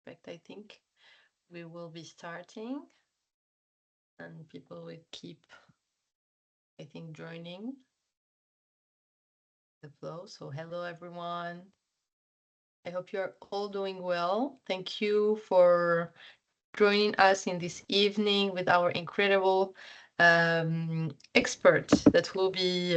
Perfect. I think we will be starting and people will keep, I think, joining the flow. So, hello, everyone. I hope you're all doing well. Thank you for joining us in this evening with our incredible expert that will be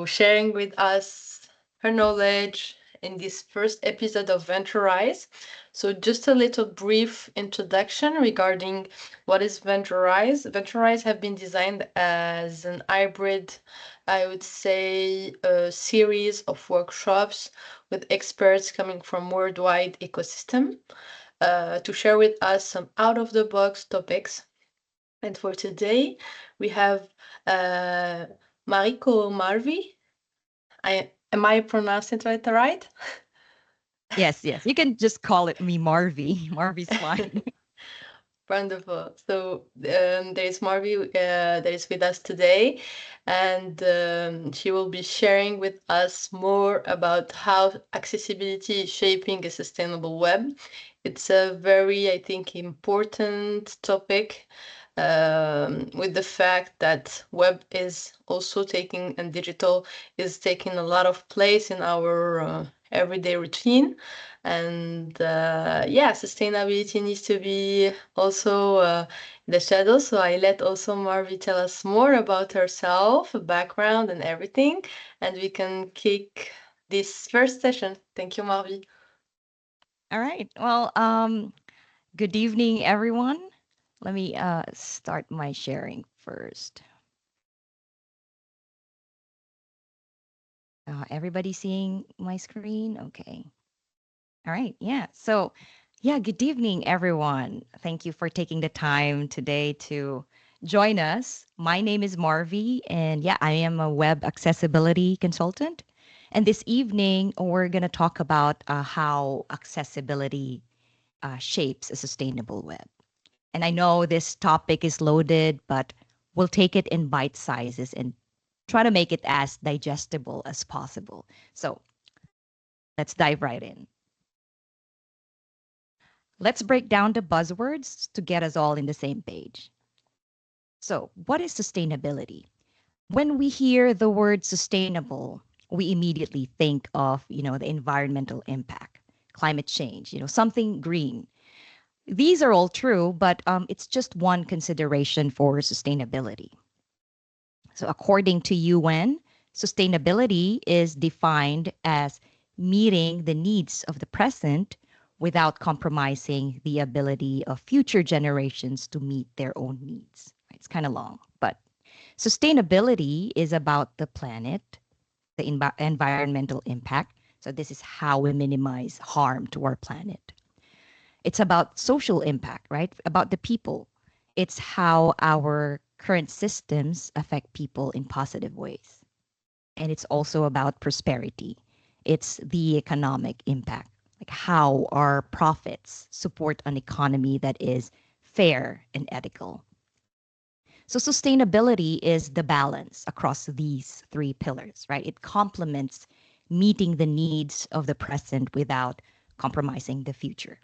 sharing with us her knowledge in this first episode of Venturize. So just a little brief introduction regarding what is Venturize. Venturize have been designed as an hybrid, I would say, a series of workshops with experts coming from worldwide ecosystem to share with us some out-of-the-box topics. And for today, we have uh, Marvie. Am I pronouncing it right? Yes, yes. You can just call it me Marvie. Marvie's fine. Wonderful. So there is Marvie that is with us today, and she will be sharing with us more about how accessibility is shaping a sustainable web. It's a very, I think, important topic with the fact that web is also taking and digital is taking a lot of place in our everyday routine. And yeah, sustainability needs to be also in the shadows. So I let also Marvie tell us more about herself, background, and everything. And we can kick this first session. Thank you, Marvie. All right. Well, good evening, everyone. Let me start my sharing first. Everybody seeing my screen? Okay. All right. Yeah. So, yeah, good evening, everyone. Thank you for taking the time today to join us. My name is Marvie, and yeah, I am a web accessibility consultant. And this evening, we're going to talk about how accessibility shapes a sustainable web. And I know this topic is loaded, but we'll take it in bite sizes and try to make it as digestible as possible. So let's dive right in. Let's break down the buzzwords to get us all in the same page. So, what is sustainability? When we hear the word sustainable, we immediately think of, the environmental impact, climate change, something green. These are all true, but it's just one consideration for sustainability. So, according to UN, sustainability is defined as meeting the needs of the present without compromising the ability of future generations to meet their own needs. It's kind of long, but sustainability is about the planet, the environmental impact. So, this is how we minimize harm to our planet. It's about social impact, right? About the people. It's how our current systems affect people in positive ways. And it's also about prosperity. It's the economic impact, like how our profits support an economy that is fair and ethical. So sustainability is the balance across these three pillars, right? It complements meeting the needs of the present without compromising the future.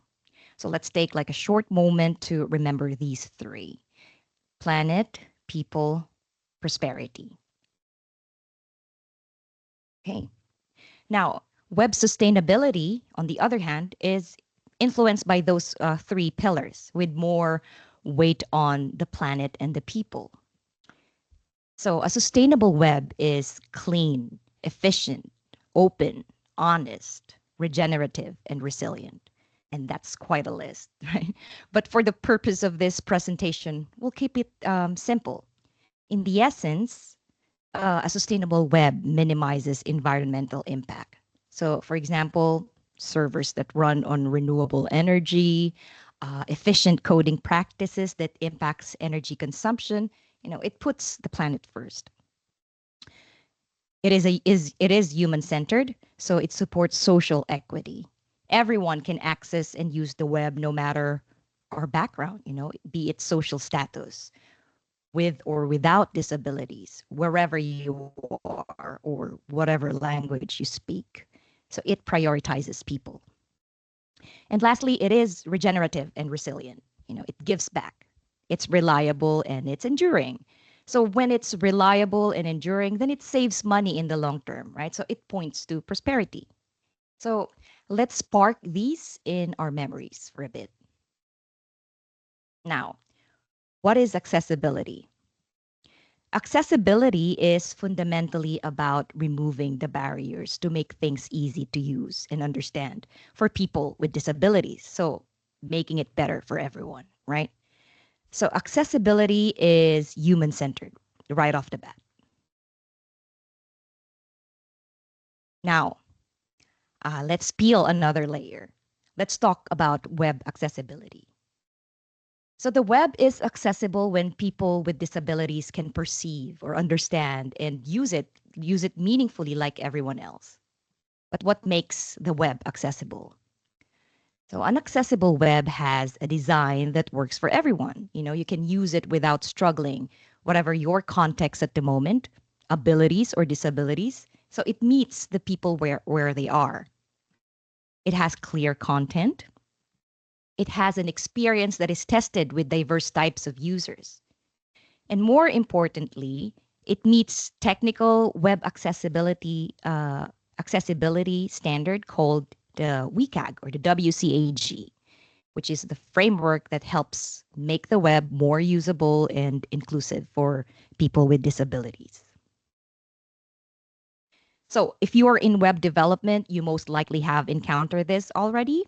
So let's take like a short moment to remember these three: planet, people, prosperity. Okay. Now, web sustainability, on the other hand, is influenced by those three pillars with more weight on the planet and the people. So, a sustainable web is clean, efficient, open, honest, regenerative, and resilient. And that's quite a list, right? But for the purpose of this presentation, we'll keep it simple. In the essence, a sustainable web minimizes environmental impact. So, for example, servers that run on renewable energy, efficient coding practices that impacts energy consumption, it puts the planet first. It is human centered, so it supports social equity. Everyone can access and use the web no matter our background, be it social status, with or without disabilities, wherever you are or whatever language you speak. So it prioritizes people. And lastly, it is regenerative and resilient. It gives back. It's reliable and it's enduring. So when it's reliable and enduring, then it saves money in the long term, right? So it points to prosperity. So let's park these in our memories for a bit. Now, what is accessibility? Accessibility is fundamentally about removing the barriers to make things easy to use and understand for people with disabilities. So, making it better for everyone, right? So, accessibility is human centered right off the bat. Now, let's peel another layer. Let's talk about web accessibility. So the web is accessible when people with disabilities can perceive or understand and use it meaningfully like everyone else. But what makes the web accessible? So an accessible web has a design that works for everyone. You can use it without struggling, whatever your context at the moment, abilities or disabilities. So it meets the people where they are. It has clear content. It has an experience that is tested with diverse types of users. And more importantly, it meets technical web accessibility standard called the WCAG or the WCAG, which is the framework that helps make the web more usable and inclusive for people with disabilities. So if you are in web development, you most likely have encountered this already.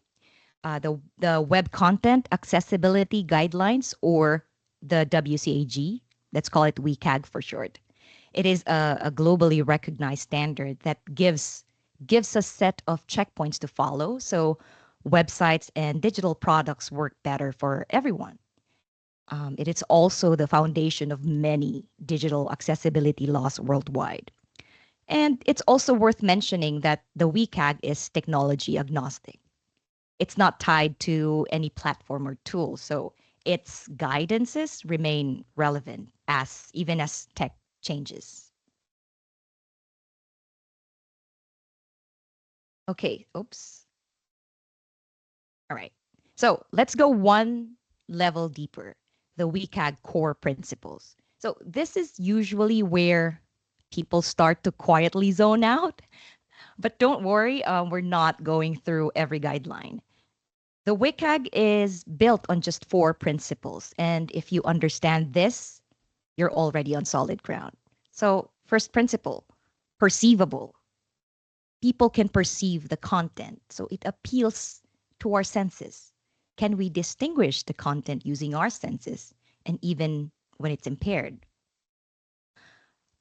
The Web Content Accessibility Guidelines, or the WCAG. Let's call it WCAG for short. It is a globally recognized standard that gives a set of checkpoints to follow, so websites and digital products work better for everyone. It is also the foundation of many digital accessibility laws worldwide. And it's also worth mentioning that the WCAG is technology agnostic. It's not tied to any platform or tool. So its guidances remain relevant even as tech changes. Okay, oops. All right. So let's go one level deeper, the WCAG core principles. So this is usually where people start to quietly zone out. But don't worry, we're not going through every guideline. The WCAG is built on just four principles. And if you understand this, you're already on solid ground. So, first principle, perceivable. People can perceive the content, so it appeals to our senses. Can we distinguish the content using our senses and even when it's impaired?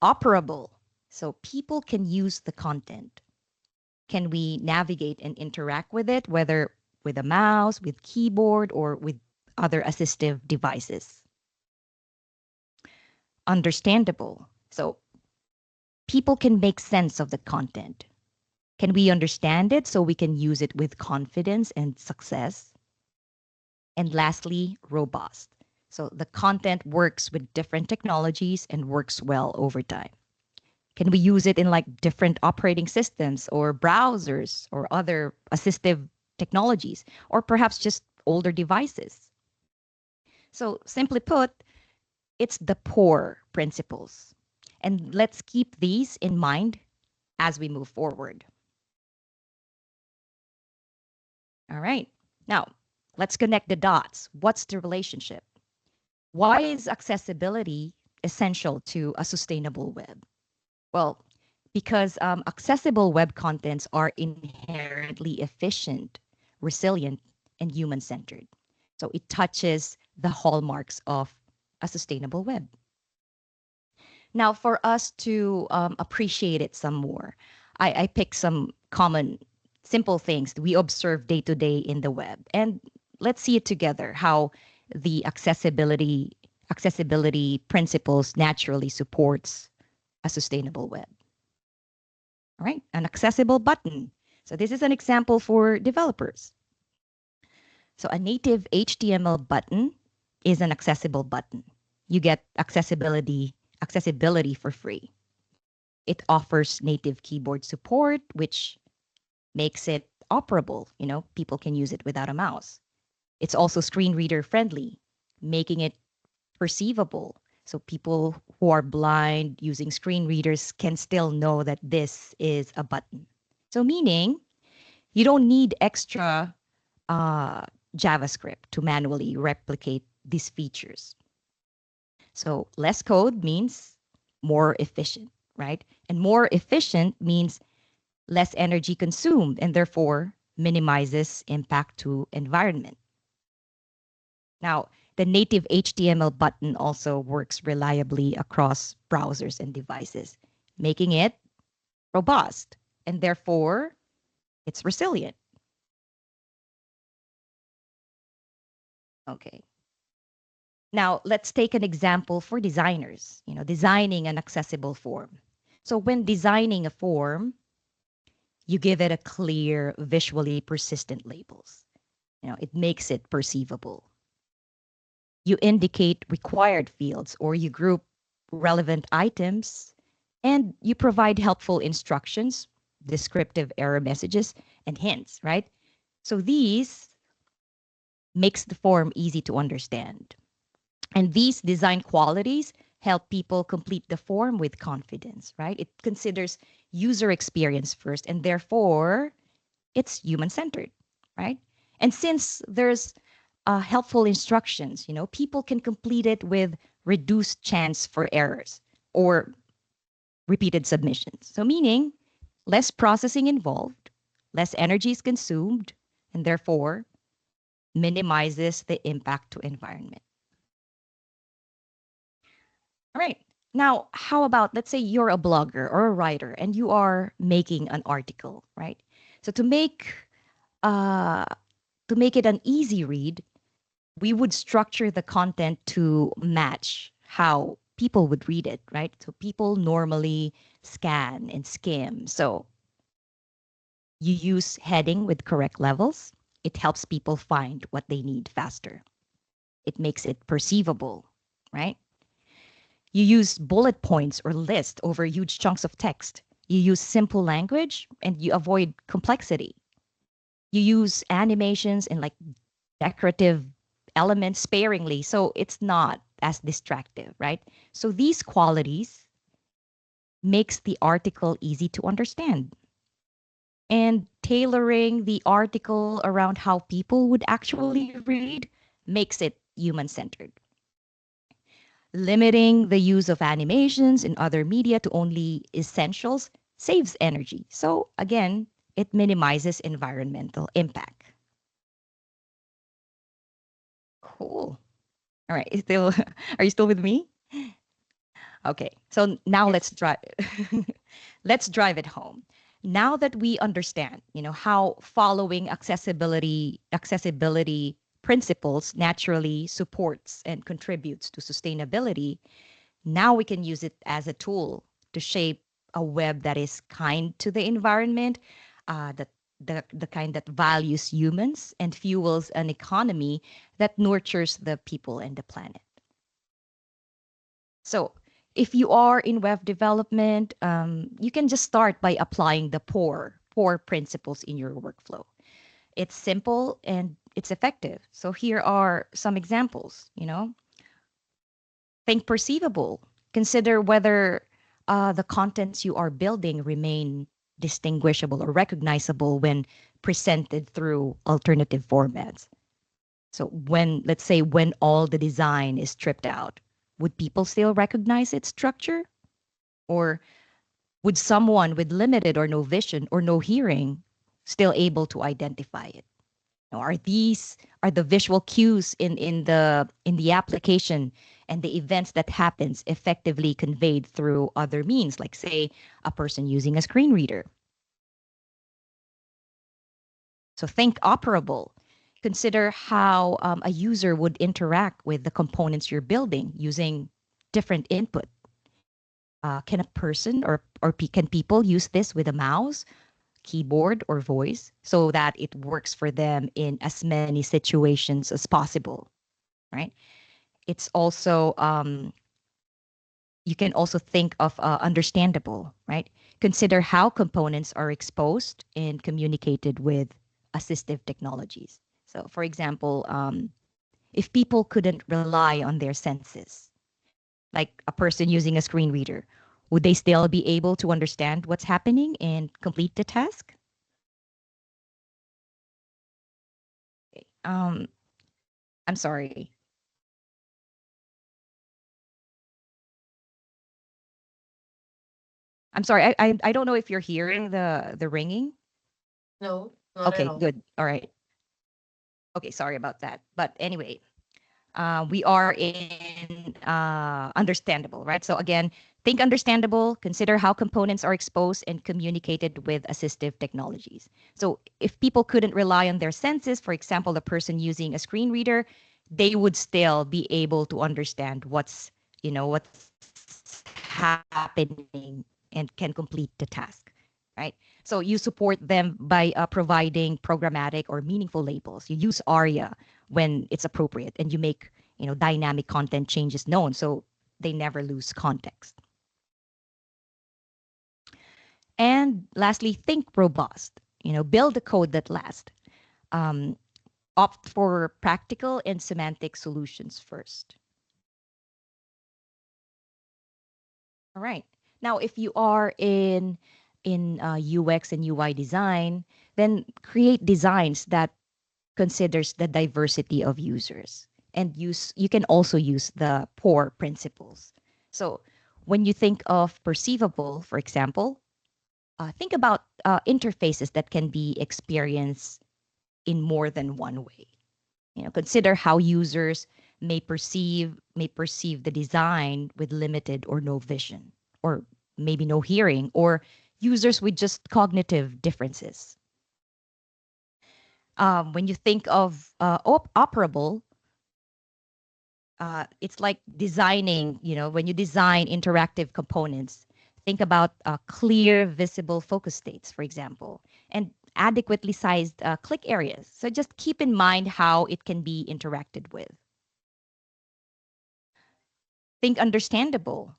Operable. So, people can use the content. Can we navigate and interact with it, whether with a mouse, with keyboard, or with other assistive devices? Understandable. So, people can make sense of the content. Can we understand it so we can use it with confidence and success? And lastly, robust. So the content works with different technologies and works well over time. Can we use it in like different operating systems or browsers or other assistive technologies or perhaps just older devices? So simply put, it's the POUR principles. And let's keep these in mind as we move forward. All right. Now, let's connect the dots. What's the relationship? Why is accessibility essential to a sustainable web? Well, because accessible web contents are inherently efficient, resilient, and human centered. So it touches the hallmarks of a sustainable web. Now, for us to appreciate it some more, I picked some common, simple things we observe day to day in the web, and let's see it together. How the accessibility principles naturally supports a sustainable web. All right, an accessible button. So this is an example for developers. So a native HTML button is an accessible button. You get accessibility for free. It offers native keyboard support, which makes it operable. People can use it without a mouse. It's also screen reader friendly, making it perceivable. So people who are blind using screen readers can still know that this is a button. So meaning you don't need extra uh, JavaScript to manually replicate these features. So less code means more efficient, right? And more efficient means less energy consumed and therefore minimizes impact to environment. Now, the native HTML button also works reliably across browsers and devices, making it robust and therefore it's resilient. Okay. Now, let's take an example for designers, designing an accessible form. So when designing a form, you give it a clear, visually persistent labels. It makes it perceivable. You indicate required fields or you group relevant items and you provide helpful instructions, descriptive error messages, and hints, right? So these makes the form easy to understand. And these design qualities help people complete the form with confidence, right? It considers user experience first, and therefore it's human centered, right? And since there's helpful instructions, people can complete it with reduced chance for errors or repeated submissions. So, meaning less processing involved, less energy is consumed, and therefore minimizes the impact to environment. All right. Now, how about let's say you're a blogger or a writer and you are making an article, right? So uh, to make it an easy read, we would structure the content to match how people would read it, right? So people normally scan and skim. So you use heading with correct levels. It helps people find what they need faster. It makes it perceivable, right? You use bullet points or list over huge chunks of text. You use simple language and you avoid complexity. You use animations and like decorative elements sparingly so it's not as distractive, right? So these qualities makes the article easy to understand. And tailoring the article around how people would actually read makes it human centered. Limiting the use of animations and other media to only essentials saves energy. So again, it minimizes environmental impact. Cool. All right. Still, are you still with me? Okay. So now let's Yes. drive let's drive it home. Now that we understand, how following accessibility principles naturally supports and contributes to sustainability, now we can use it as a tool to shape a web that is kind to the environment, that the kind that values humans and fuels an economy that nurtures the people and the planet. So, if you are in web development, you can just start by applying the poor principles in your workflow. It's simple and it's effective. So here are some examples. Think perceivable. Consider whether the contents you are building remain distinguishable or recognizable when presented through alternative formats. So let's say, when all the design is stripped out, would people still recognize its structure? Or would someone with limited or no vision or no hearing still able to identify it? Are the visual cues in the application and the events that happens effectively conveyed through other means, like say a person using a screen reader? So think operable. Consider how a user would interact with the components you're building using different input. Can a person can people use this with a mouse, keyboard, or voice so that it works for them in as many situations as possible, right? It's also you can also think of understandable, right? Consider how components are exposed and communicated with assistive technologies. So, for example, if people couldn't rely on their senses, like a person using a screen reader, would they still be able to understand what's happening and complete the task? Um, I'm sorry. I'm sorry. I don't know if you're hearing the ringing. No, not at Okay, all. good. All right. Okay, sorry about that. But anyway, we are in understandable, right? So again, think understandable, consider how components are exposed and communicated with assistive technologies. So if people couldn't rely on their senses, for example, the person using a screen reader, they would still be able to understand what's happening and can complete the task, right? So you support them by providing programmatic or meaningful labels. You use ARIA when it's appropriate, and you make dynamic content changes known so they never lose context. And lastly, think robust. Build a code that lasts. Um, Opt for practical and semantic solutions first. All right. Now, if you are in UX and UI design, then create designs that considers the diversity of users, and you can also use the POUR principles. So when you think of perceivable, for example, think about interfaces that can be experienced in more than one way. Consider how users may perceive the design with limited or no vision, or maybe no hearing, or users with just cognitive differences. When you think of operable, it's like designing, when you design interactive components, think about clear, visible focus states, for example, and adequately sized click areas. So just keep in mind how it can be interacted with. Think understandable.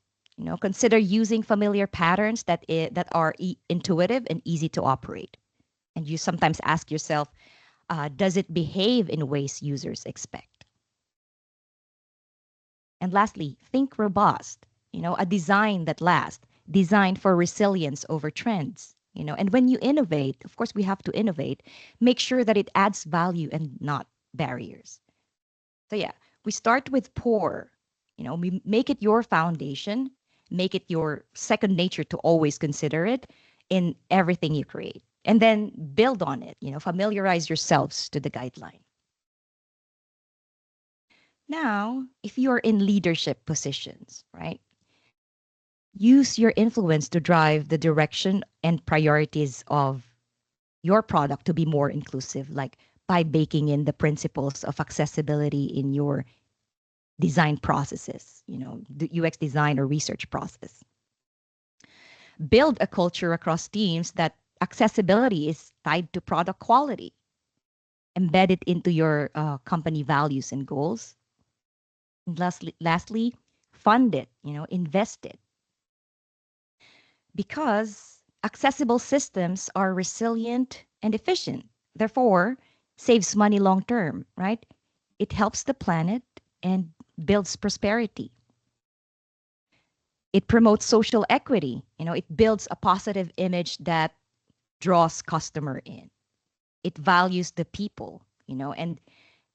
Consider using familiar patterns that are intuitive and easy to operate. And you sometimes ask yourself, does it behave in ways users expect? And lastly, think robust, a design that lasts, designed for resilience over trends. And when you innovate, of course, we have to innovate, make sure that it adds value and not barriers. So, yeah, we start with poor, we make it your foundation, make it your second nature to always consider it in everything you create. And then build on it, familiarize yourselves to the guideline. Now, if you're in leadership positions, right? Use your influence to drive the direction and priorities of your product to be more inclusive, like by baking in the principles of accessibility in your design processes, the UX design or research process. Build a culture across teams that accessibility is tied to product quality. Embed it into your company values and goals. And lastly, fund it, invest it, because accessible systems are resilient and efficient. Therefore, saves money long term, right? It helps the planet and builds prosperity. It promotes social equity. It builds a positive image that draws customer in. It values the people, and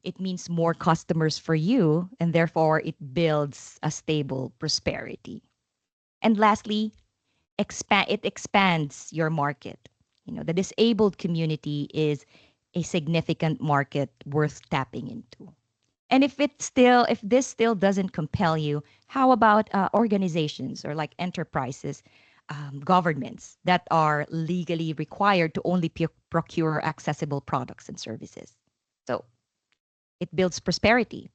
it means more customers for you, and therefore it builds a stable prosperity. And lastly, it expands your market. The disabled community is a significant market worth tapping into. And if this still doesn't compel you, how about organizations or like enterprises, governments that are legally required to only procure accessible products and services? So it builds prosperity.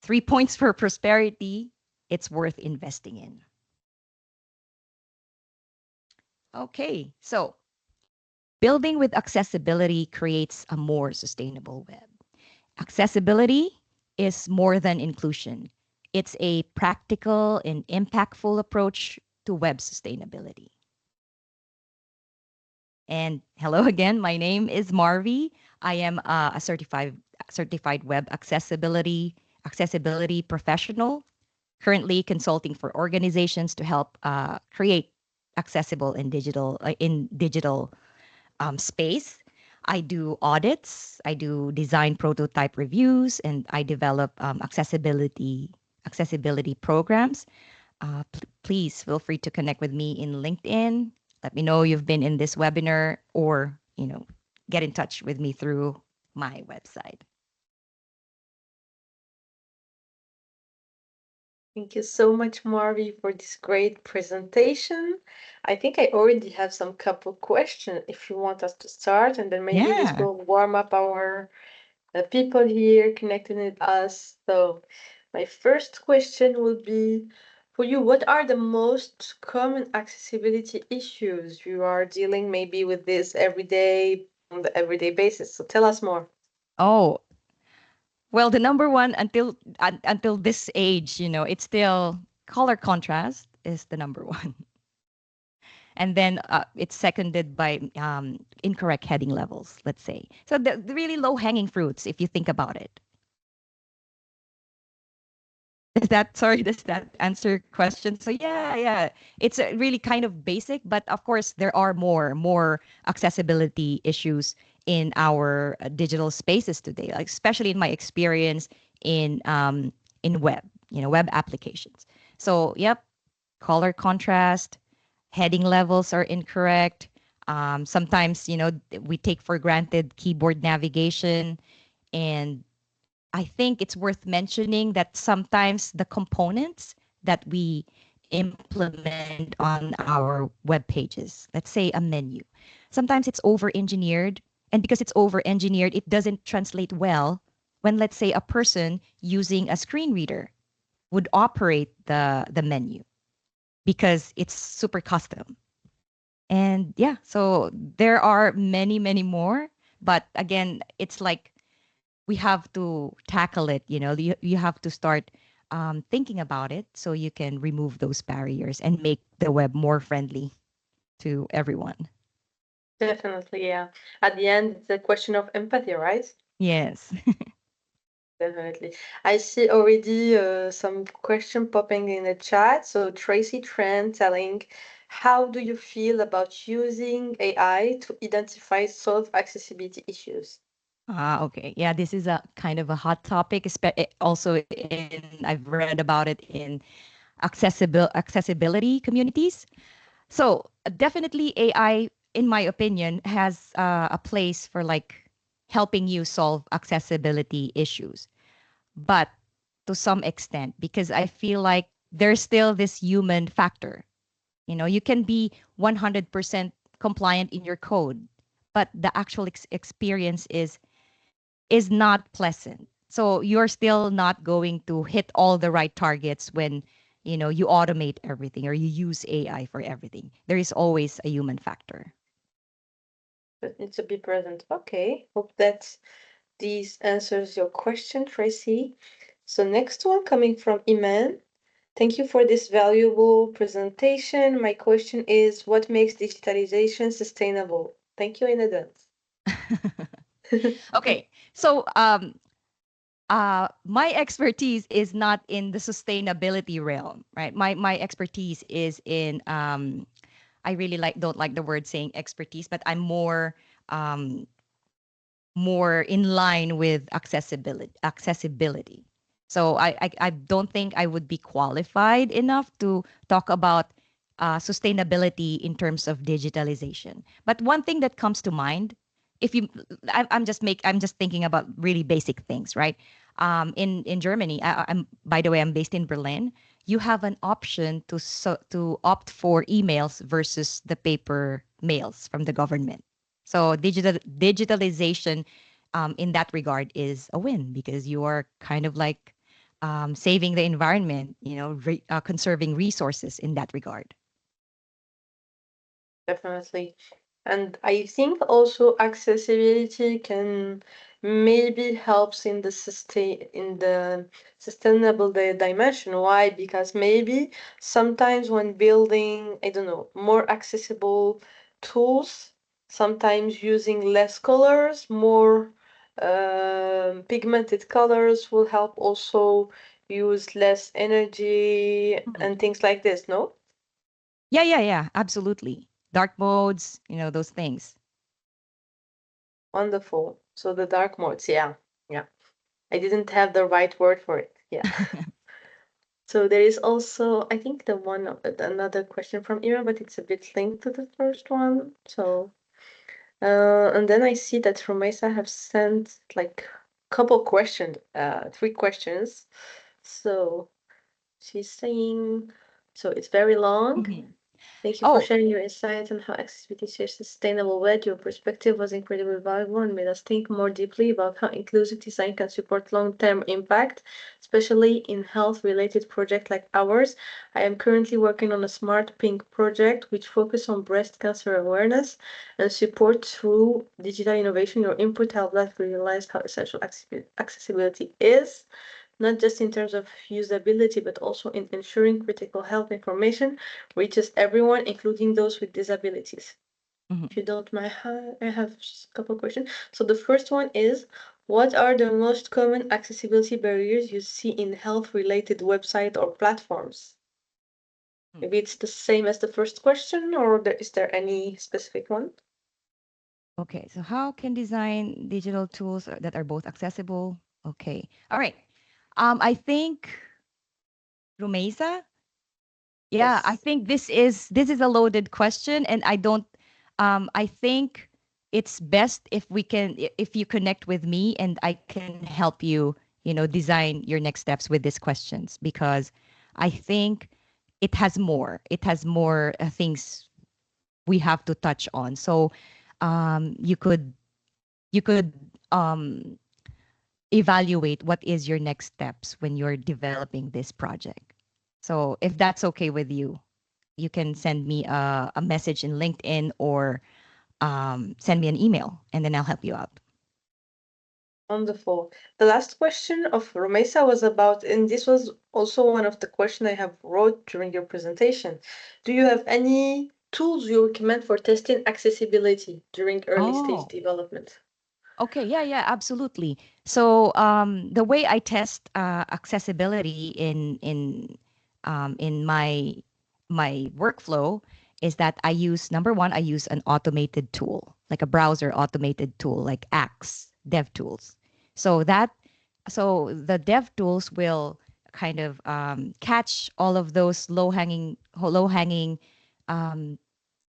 3 points for prosperity. It's worth investing in. Okay, so building with accessibility creates a more sustainable web. Accessibility is more than inclusion. It's a practical and impactful approach to web sustainability. And hello again, my name is Marvie. I am a certified web accessibility professional, currently consulting for organizations to help create accessible and digital space. I do audits, I do design prototype reviews, and I develop accessibility programs. Please feel free to connect with me in LinkedIn. Let me know you've been in this webinar, or get in touch with me through my website. Thank you so much, Marvie, for this great presentation. I think I already have some couple questions if you want us to start, and then maybe this Yeah. will warm up our people here connecting with us. So, my first question would be for you, what are the most common accessibility issues you are dealing maybe with this everyday on the everyday basis? So tell us more. Oh, well, the number one until this age, it's still color contrast is the number one. And then it's seconded by incorrect heading levels, let's say. So the really low hanging fruits, if you think about it. Does that answer your question? So yeah, it's really kind of basic, but of course there are more accessibility issues in our digital spaces today, like especially in my experience in web, web applications. So yep, color contrast, heading levels are incorrect. Sometimes we take for granted keyboard navigation, and I think it's worth mentioning that sometimes the components that we implement on our web pages, let's say a menu, sometimes it's over engineered. And because it's over engineered, it doesn't translate well when, let's say, a person using a screen reader would operate the menu because it's super custom. And yeah, so there are many more. But again, it's like we have to tackle it. You have to start thinking about it so you can remove those barriers and make the web more friendly to everyone. Definitely, yeah. At the end, it's a question of empathy, right? Yes. Definitely. I see already some question popping in the chat. So Tracy Trent telling, how do you feel about using AI to identify solve accessibility issues? Okay. Yeah, this is a kind of a hot topic. Also, I've read about it in accessibility communities. So definitely AI, in my opinion, has a place for like helping you solve accessibility issues, but to some extent, because I feel like there's still this human factor. You can be 100% compliant in your code, but the actual experience is not pleasant. So you're still not going to hit all the right targets when you automate everything or you use AI for everything. There is always a human factor. That needs to be present. Okay. Hope that these answers your question, Tracy. So next one coming from Iman. Thank you for this valuable presentation. My question is, what makes digitalization sustainable? Thank you in advance. Okay, so my expertise is not in the sustainability realm, right? My expertise is in I really don't like the word saying expertise, but I'm um, more in line with accessibility. So I don't think I would be qualified enough to talk about sustainability in terms of digitalization. But one thing that comes to mind, if you I'm just thinking about really basic things, right? In Germany, I'm by the way, I'm based in Berlin. You have an option to opt for emails versus the paper mails from the government. So digitalization in that regard is a win because you are kind of like saving the environment, conserving resources in that regard. Definitely. And I think also accessibility can maybe helps in the sustainable dimension. Why? Because maybe sometimes when building, I don't know, more accessible tools, sometimes using less colors, more pigmented colors will help also use less energy Mhm. and things like this, no? Yeah, absolutely. Dark modes, those things. Wonderful. So the dark modes, yeah. Yeah. I didn't have the right word for it. Yeah. So there is also, I think the one another question from Ira, but it's a bit linked to the first one. So and then I see that Romesa have sent like couple questions, 3 questions. So she's saying, so it's very long. Mhm. Thank you for Oh, sharing your insights on how accessibility shapes sustainable web. Your perspective was incredibly valuable and made us think more deeply about how inclusive design can support long-term impact, especially in health-related projects like ours. I am currently working on a smart pink project which focuses on breast cancer awareness and support through digital innovation. Your input helped us realize how essential accessibility is not just in terms of usability, but also in ensuring critical health information reaches everyone, including those with disabilities. If mhm. you don't mind, I have just a couple questions. So the first one is, what are the most common accessibility barriers you see in health-related websites or platforms? Mm. Maybe it's the same as the first question, or is there any specific one? Okay, so how can design digital tools that are both accessible? Okay. All right. I think Rumesa. Yeah, I Yes. think this is a loaded question, and I don't. I think it's best if we can if you connect with me and I can help you, design your next steps with these questions because I think it has more things we have to touch on. So, you could um evaluate what is your next steps when you're developing this project. So if that's okay with you, you can send me a message in LinkedIn or send me an email and then I'll help you out. Wonderful. The last question of Romesa was about, and this was also one of the questions I have wrote during your presentation. Do you have any tools you recommend for testing accessibility during early stage Oh, development? okay. Yeah, absolutely. So the way I test accessibility in my workflow is that I use number one, I use an automated tool, like a browser automated tool, like Axe DevTools. So that so the dev tools will kind of catch all of those low hanging um,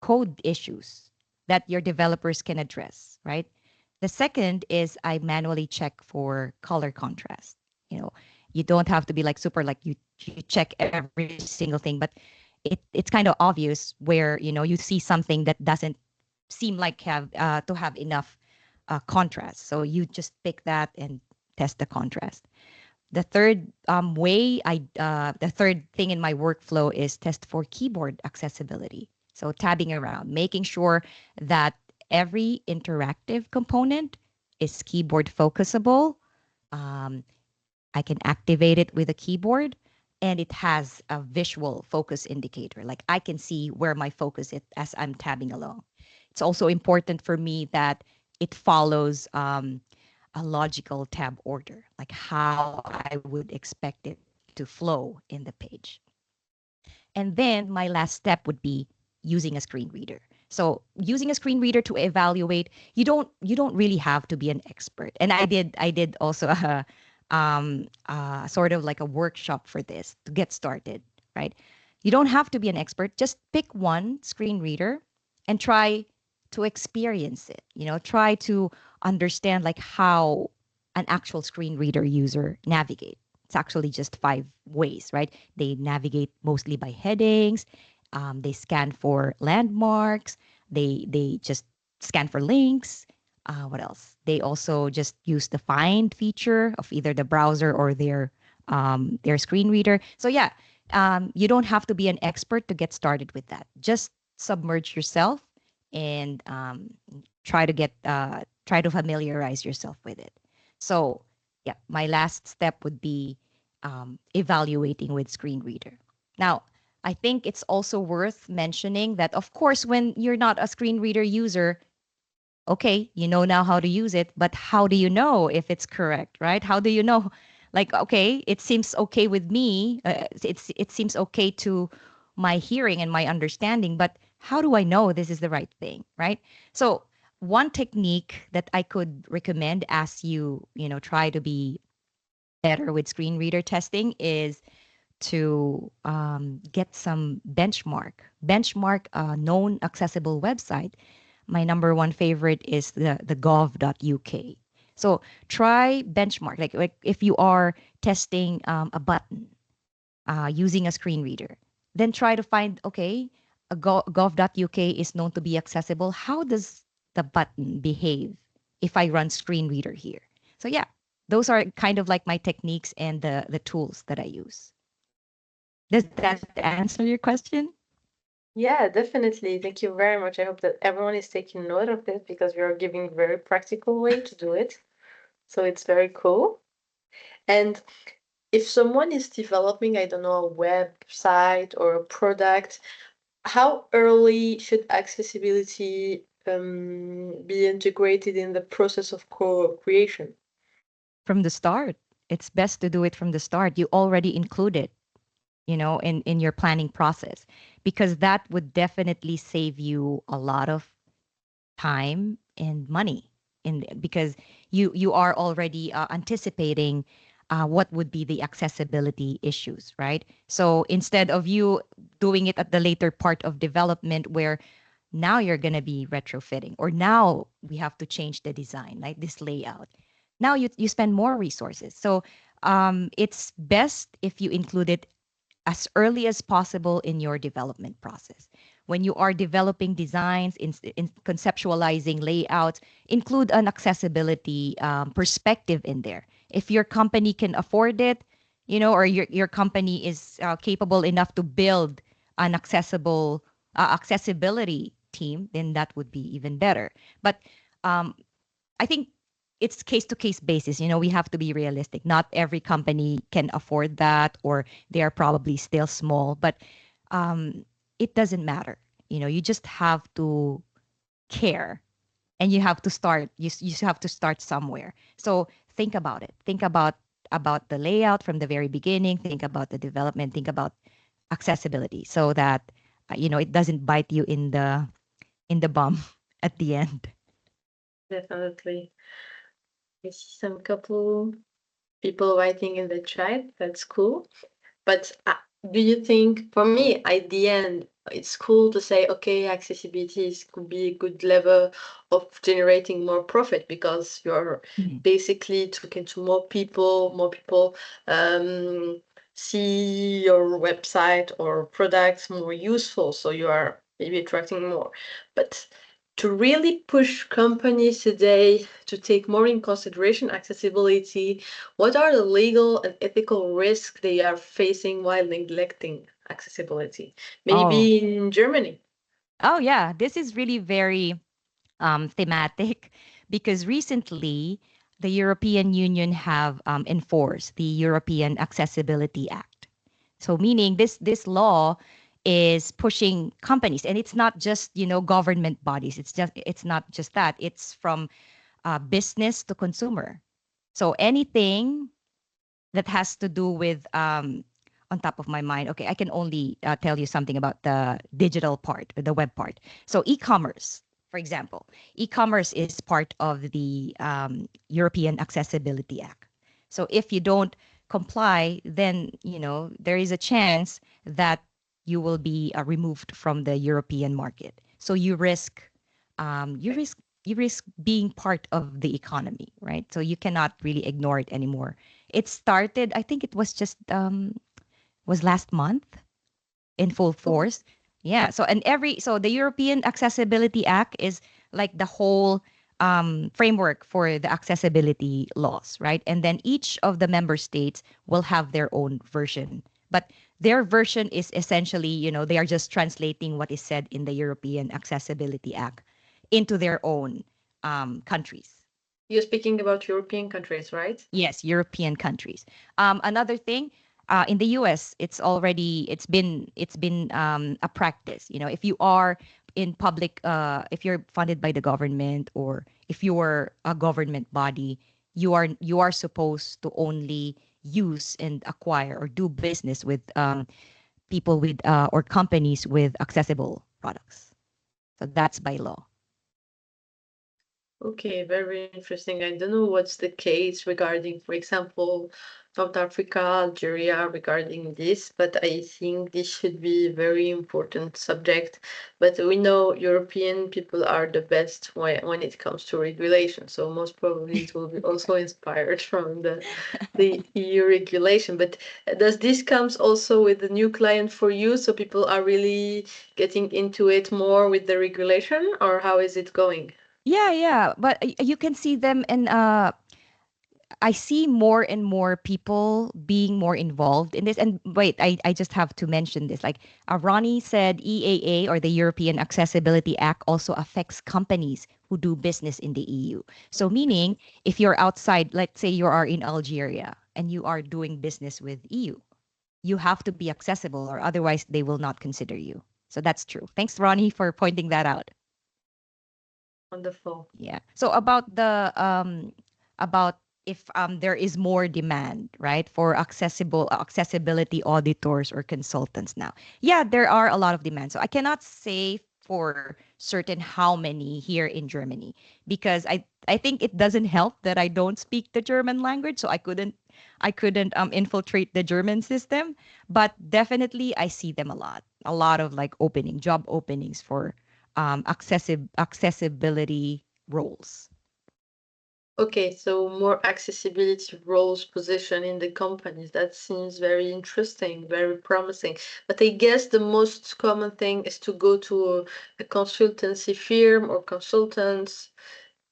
code issues that your developers can address, right? The second is I manually check for color contrast. You know, you don't have to be like super like you check every single thing, but it's kind of obvious where you see something that doesn't seem like have to have enough contrast. So you just pick that and test the contrast. The third thing in my workflow is test for keyboard accessibility. So tabbing around, making sure that every interactive component is keyboard focusable. Um, I can activate it with a keyboard and it has a visual focus indicator. Like I can see where my focus is as I'm tabbing along. It's also important for me that it follows a logical tab order, like how I would expect it to flow in the page. And then my last step would be using a screen reader. So using a screen reader to evaluate, you don't really have to be an expert. And I did also sort of like a workshop for this to get started, right? You don't have to be an expert. Just pick one screen reader and try to experience it. Try to understand like how an actual screen reader user navigate. It's actually just 5 ways, right? They navigate mostly by headings. They scan for landmarks. They just scan for links. What else? They also just use the find feature of either the browser or their screen reader. So yeah, you don't have to be an expert to get started with that. Just submerge yourself and try to familiarize yourself with it. So yeah, my last step would be evaluating with screen reader. Now, I think it's also worth mentioning that, of course, when you're not a screen reader user, Okay, you know now how to use it, but how do you know if it's correct, right? How do you know? Like, okay, it seems okay with me. It seems okay to my hearing and my understanding, but how do I know this is the right thing, right? So one technique that I could recommend as you try to be better with screen reader testing is to get some benchmark a known accessible website. My number one favorite is the gov.uk. So try benchmark, like if you are testing a button using a screen reader, then try to find, okay, gov.uk is known to be accessible. How does the button behave if I run screen reader here? So yeah, those are kind of like my techniques and the tools that I use. Does that answer your question? Yeah, definitely. Thank you very much. I hope that everyone is taking note of this because we are giving very practical way to do it. So it's very cool. And if someone is developing, I don't know, a website or a product, how early should accessibility be integrated in the process of co-creation? From the start. It's best to do it from the start. You already include it, in your planning process, because that would definitely save you a lot of time and money because you are already anticipating what would be the accessibility issues, right? So instead of you doing it at the later part of development where now you're going to be retrofitting or now we have to change the design, like this layout, now you spend more resources. So it's best if you include it as early as possible in your development process. When you are developing designs, in conceptualizing layouts, include an accessibility perspective in there. If your company can afford it, or your company is capable enough to build an accessibility team, then that would be even better. But um, I think it's case to case basis. We have to be realistic. Not every company can afford that, or they are probably still small, but um, it doesn't matter. You just have to care and you have to start. You have to start somewhere. So think about it. Think about the layout from the very beginning. Think about the development. Think about accessibility so that it doesn't bite you in the bum at the end. Definitely. I see some couple people writing in the chat. That's cool. But do you think, for me, at the end, it's cool to say, okay, accessibility could be a good level of generating more profit because you're Mhm. basically talking to more people see your website or products more useful, so you are maybe attracting more. But to really push companies today to take more in consideration accessibility, what are the legal and ethical risks they are facing while neglecting accessibility? Oh, Maybe in Germany. oh yeah. This is really very thematic because recently the European Union have enforced the European Accessibility Act. So meaning this law is pushing companies, and it's not just government bodies. It's not just that. It's from business to consumer. So anything that has to do with on top of my mind. Okay, I can only tell you something about the digital part, the web part. So e-commerce, for example, e-commerce is part of the European Accessibility Act. So if you don't comply, then there is a chance that you will be removed from the European market. So you risk being part of the economy, right? So you cannot really ignore it anymore. It started, I think it was just was last month in full force. Yeah. So the European Accessibility Act is like the whole framework for the accessibility laws, right? And then each of the member states will have their own version. But their version is essentially, they are just translating what is said in the European Accessibility Act into their own countries. You're speaking about European countries, right? Yes, European countries. Another thing, in the U.S., it's been a practice. If you are in public, if you're funded by the government, or if you're a government body, you are supposed to only use and acquire or do business with people with or companies with accessible products. So that's by law. Okay, very interesting. I don't know what's the case regarding, for example, South Africa, Algeria regarding this, but I think this should be a very important subject. But we know European people are the best when it comes to regulation, so most probably it will be also inspired from the EU regulation. But does this comes also with the new client for you? So people are really getting into it more with the regulation, or how is it going? Yeah, yeah, but you can see them in I see more and more people being more involved in this. And wait, I just have to mention this. Like Ronnie said, EAA, or the European Accessibility Act, also affects companies who do business in the EU. So meaning, if you're outside, let's say you are in Algeria and you are doing business with EU, you have to be accessible, or otherwise they will not consider you. So that's true. Thanks, Ronnie, for pointing that out. Wonderful. Yeah. So about the about if there is more demand, right, for accessibility auditors or consultants now. Yeah, there are a lot of demand. So I cannot say for certain how many here in Germany, because I think it doesn't help that I don't speak the German language, so I couldn't infiltrate the German system, but definitely I see them a lot. A lot of like job openings for accessibility roles. Okay, so more accessibility roles position in the companies. That seems very interesting, very promising. But I guess the most common thing is to go to a consultancy firm or consultants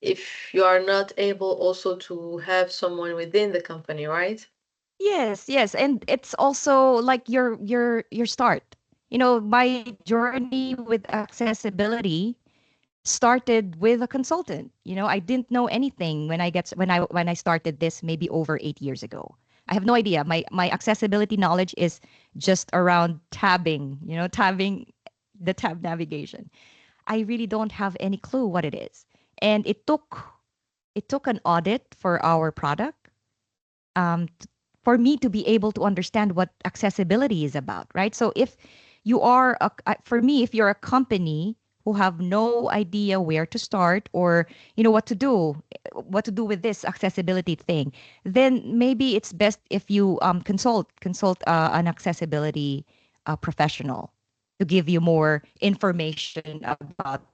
if you are not able also to have someone within the company, right? Yes, yes, and it's also like your start. My journey with accessibility started with a consultant. I didn't know anything when I started this maybe over 8 years ago. I have no idea. My accessibility knowledge is just around tabbing the tab navigation. I really don't have any clue what it is. And it took an audit for our product, for me to be able to understand what accessibility is about, right? So if you are for me, if you're a company who have no idea where to start, or what to do with this accessibility thing, then maybe it's best if you consult an accessibility professional to give you more information about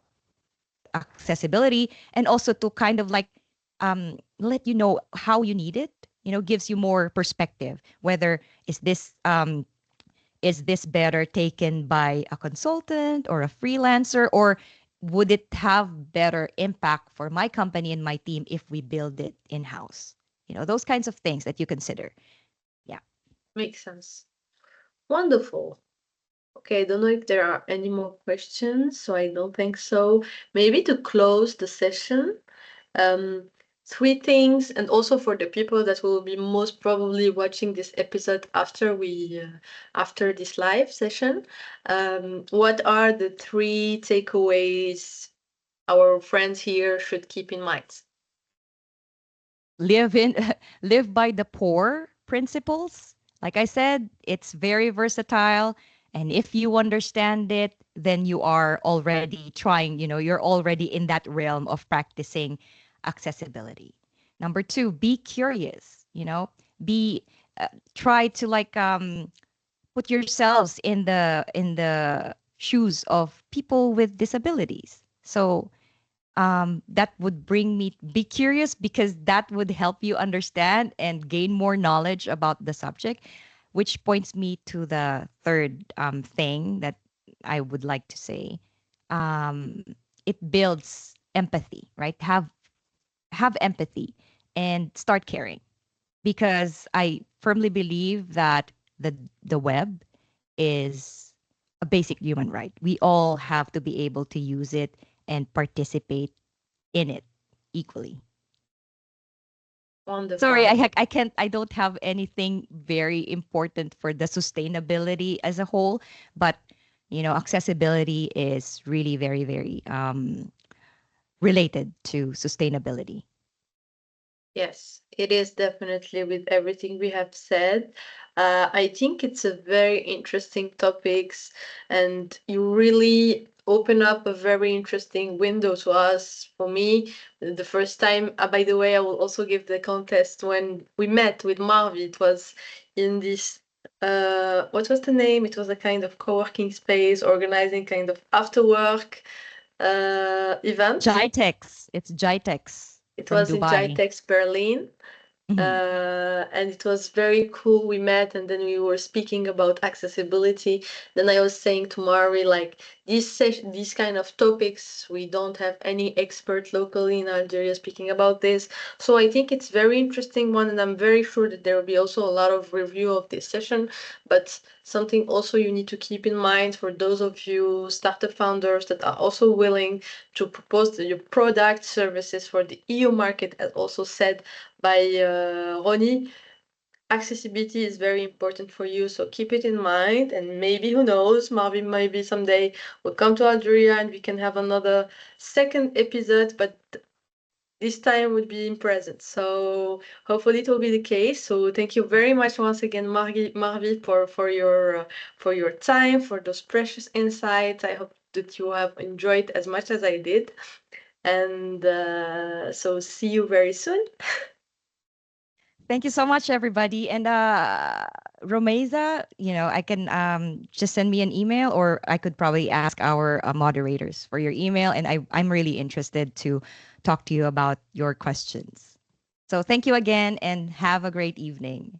accessibility, and also to kind of like let you know how you need it. Gives you more perspective, whether is this better taken by a consultant or a freelancer, or would it have better impact for my company and my team if we build it in-house. Those kinds of things that you consider. Yeah. Makes sense. Wonderful. Okay, I don't know if there are any more questions, so I don't think so. Maybe to close the session, um, three things, and also for the people that will be most probably watching this episode after this live session, what are the three takeaways our friends here should keep in mind? live in Live by the poor principles. Like I said, it's very versatile, and if you understand it, then you are already trying, you're already in that realm of practicing accessibility. Number 2, be curious, be try to like put yourselves in the shoes of people with disabilities. So that would bring me be curious, because that would help you understand and gain more knowledge about the subject, which points me to the third thing that I would like to say. It builds empathy, right? Have empathy and start caring, because I firmly believe that the web is a basic human right. We all have to be able to use it and participate in it equally. Sorry, Wonderful. I don't have anything very important for the sustainability as a whole, but accessibility is really very, very related to sustainability. Yes, it is definitely with everything we have said. I think it's a very interesting topics, and you really open up a very interesting window to us. For me, the first time, by the way, I will also give the contest when we met with Marvie. It was in this, what was the name? It was a kind of co-working space, organizing kind of after work event. Jitex. It's Jitex It from was in Dubai. Jitex Berlin, Mhm. and it was very cool. We met and then we were speaking about accessibility. Then I was saying to Mari, like these kind of topics, we don't have any expert locally in Algeria speaking about this. So I think it's very interesting one, and I'm very sure that there will be also a lot of review of this session. But something also you need to keep in mind for those of you startup founders that are also willing to propose your product services for the EU market, as also said by Ronnie. Accessibility is very important for you, so keep it in mind. And maybe, who knows, maybe someday we'll come to Algeria and we can have another second episode, but this time would be in present. So hopefully it will be the case. So thank you very much once again, Marvie, for your time, for those precious insights. I hope that you have enjoyed as much as I did. And so see you very soon. Thank you so much, everybody. And Romeza, I can just send me an email, or I could probably ask our moderators for your email. And I'm really interested to talk to you about your questions. So thank you again, and have a great evening.